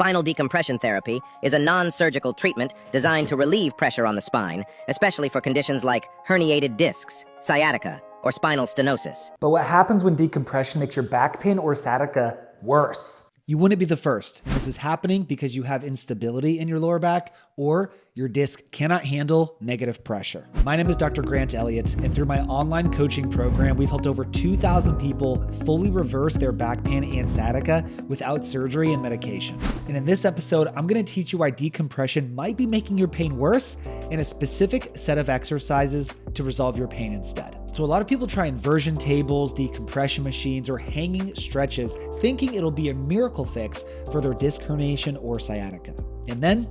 Spinal decompression therapy is a non-surgical treatment designed to relieve pressure on the spine, especially for conditions like herniated discs, sciatica, or spinal stenosis. But what happens when decompression makes your back pain or sciatica worse? You wouldn't be the first. This is happening because you have instability in your lower back or your disc cannot handle negative pressure. My name is Dr. Grant Elliott, and through my online coaching program, we've helped over 2,000 people fully reverse their back pain and sciatica without surgery and medication. And in this episode, I'm gonna teach you why decompression might be making your pain worse and a specific set of exercises to resolve your pain instead. So a lot of people try inversion tables, decompression machines, or hanging stretches, thinking it'll be a miracle fix for their disc herniation or sciatica. And then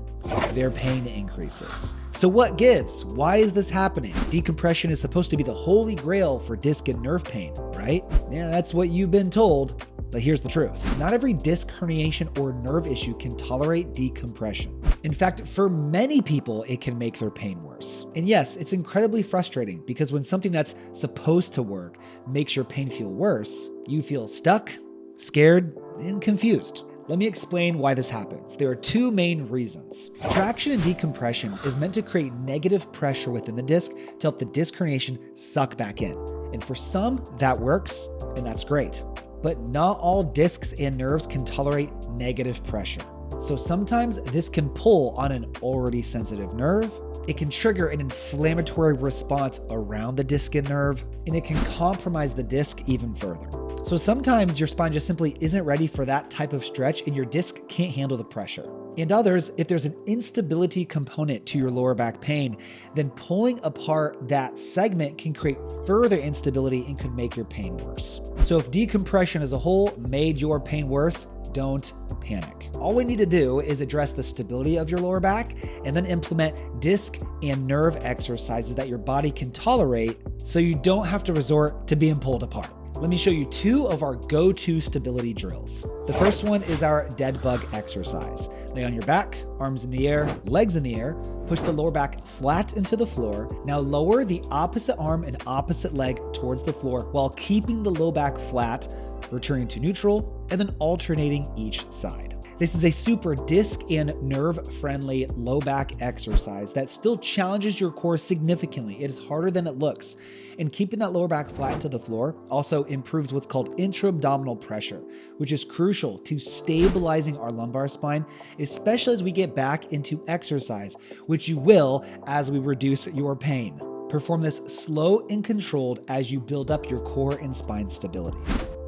their pain increases. So what gives? Why is this happening? Decompression is supposed to be the holy grail for disc and nerve pain, right? Yeah, that's what you've been told. But here's the truth. Not every disc herniation or nerve issue can tolerate decompression. In fact, for many people, it can make their pain worse. And yes, it's incredibly frustrating because when something that's supposed to work makes your pain feel worse, you feel stuck, scared, and confused. Let me explain why this happens. There are two main reasons. Traction and decompression is meant to create negative pressure within the disc to help the disc herniation suck back in. And for some, that works, and that's great. But not all discs and nerves can tolerate negative pressure. So sometimes this can pull on an already sensitive nerve, it can trigger an inflammatory response around the disc and nerve, and it can compromise the disc even further. So sometimes your spine just simply isn't ready for that type of stretch and your disc can't handle the pressure. And others, if there's an instability component to your lower back pain, then pulling apart that segment can create further instability and could make your pain worse. So if decompression as a whole made your pain worse, don't panic. All we need to do is address the stability of your lower back and then implement disc and nerve exercises that your body can tolerate so you don't have to resort to being pulled apart. Let me show you two of our go-to stability drills. The first one is our dead bug exercise. Lay on your back, arms in the air, legs in the air, push the lower back flat into the floor. Now lower the opposite arm and opposite leg towards the floor while keeping the low back flat, returning to neutral, and then alternating each side. This is a super disc and nerve-friendly low back exercise that still challenges your core significantly. It is harder than it looks. And keeping that lower back flat to the floor also improves what's called intra-abdominal pressure, which is crucial to stabilizing our lumbar spine, especially as we get back into exercise, which you will as we reduce your pain. Perform this slow and controlled as you build up your core and spine stability.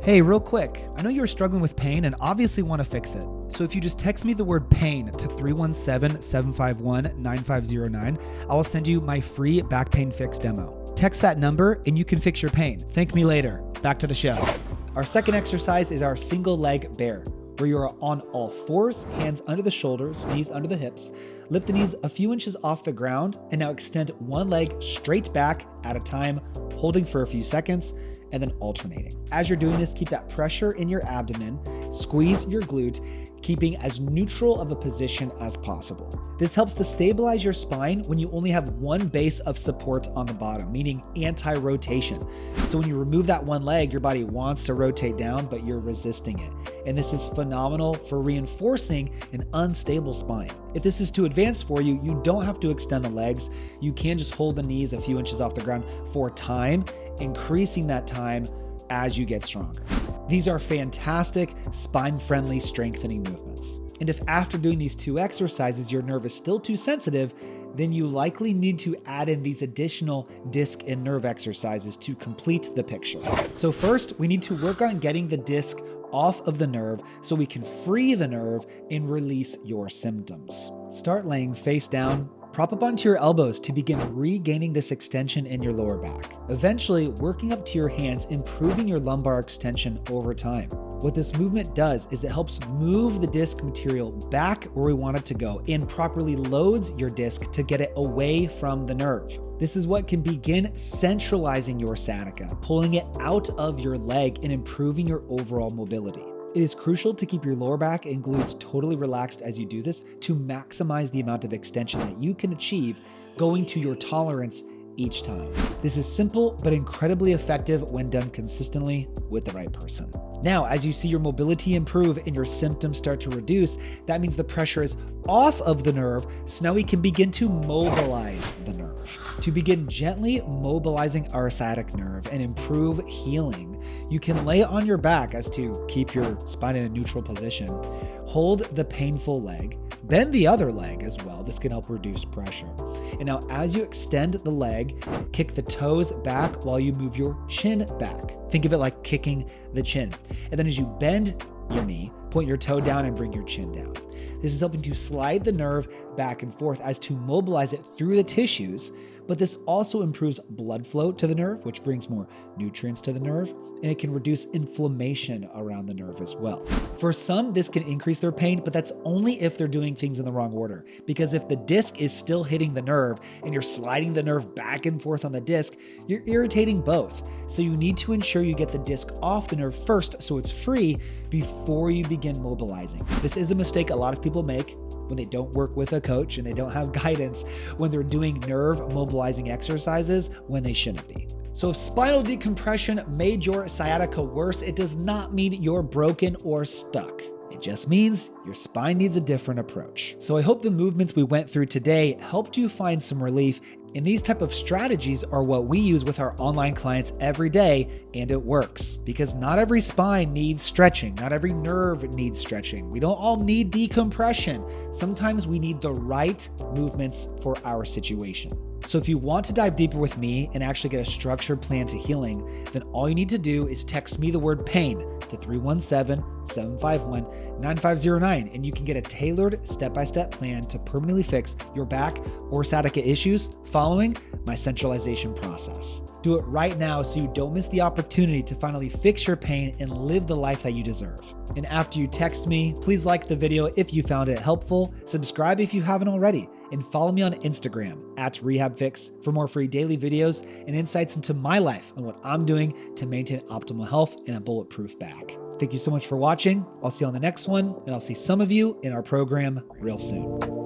Hey, real quick, I know you're struggling with pain and obviously want to fix it. So if you just text me the word pain to 317-751-9509, I will send you my free back pain fix demo. Text that number and you can fix your pain. Thank me later. Back to the show. Our second exercise is our single leg bear, where you are on all fours, hands under the shoulders, knees under the hips. Lift the knees a few inches off the ground and now extend one leg straight back at a time, holding for a few seconds, and then alternating. As you're doing this, keep that pressure in your abdomen, squeeze your glute, keeping as neutral of a position as possible. This helps to stabilize your spine when you only have one base of support on the bottom, meaning anti-rotation. So when you remove that one leg, your body wants to rotate down, but you're resisting it. And this is phenomenal for reinforcing an unstable spine. If this is too advanced for you, you don't have to extend the legs. You can just hold the knees a few inches off the ground for time, increasing that time as you get stronger. These are fantastic spine-friendly strengthening movements. And if after doing these two exercises, your nerve is still too sensitive, then you likely need to add in these additional disc and nerve exercises to complete the picture. So first, we need to work on getting the disc off of the nerve so we can free the nerve and release your symptoms. Start laying face down. Prop up onto your elbows to begin regaining this extension in your lower back. Eventually, working up to your hands, improving your lumbar extension over time. What this movement does is it helps move the disc material back where we want it to go and properly loads your disc to get it away from the nerve. This is what can begin centralizing your sciatica, pulling it out of your leg and improving your overall mobility. It is crucial to keep your lower back and glutes totally relaxed as you do this to maximize the amount of extension that you can achieve going to your tolerance each time. This is simple but incredibly effective when done consistently with the right person. Now, as you see your mobility improve and your symptoms start to reduce, that means the pressure is off of the nerve, so now we can begin to mobilize the nerve. To begin gently mobilizing our sciatic nerve and improve healing, you can lay on your back as to keep your spine in a neutral position. Hold the painful leg, bend the other leg as well. This can help reduce pressure. And now as you extend the leg, kick the toes back while you move your chin back. Think of it like kicking the chin. And then as you bend your knee, point your toe down and bring your chin down. This is helping to slide the nerve back and forth as to mobilize it through the tissues, but this also improves blood flow to the nerve, which brings more nutrients to the nerve, and it can reduce inflammation around the nerve as well. For some, this can increase their pain, but that's only if they're doing things in the wrong order. Because if the disc is still hitting the nerve and you're sliding the nerve back and forth on the disc, you're irritating both. So you need to ensure you get the disc off the nerve first so it's free before you begin mobilizing. This is a mistake a lot of people make when they don't work with a coach and they don't have guidance when they're doing nerve mobilizing exercises when they shouldn't be. So if spinal decompression made your sciatica worse, it does not mean you're broken or stuck. It just means your spine needs a different approach. So I hope the movements we went through today helped you find some relief. And these type of strategies are what we use with our online clients every day, and it works. Because not every spine needs stretching, not every nerve needs stretching. We don't all need decompression. Sometimes we need the right movements for our situation. So if you want to dive deeper with me and actually get a structured plan to healing, then all you need to do is text me the word pain to 317-751-9509, and you can get a tailored step-by-step plan to permanently fix your back or sciatica issues following my centralization process. Do it right now so you don't miss the opportunity to finally fix your pain and live the life that you deserve. And after you text me, please like the video if you found it helpful, subscribe if you haven't already, and follow me on Instagram at RehabFix for more free daily videos and insights into my life and what I'm doing to maintain optimal health and a bulletproof back. Thank you so much for watching. I'll see you on the next one, and I'll see some of you in our program real soon.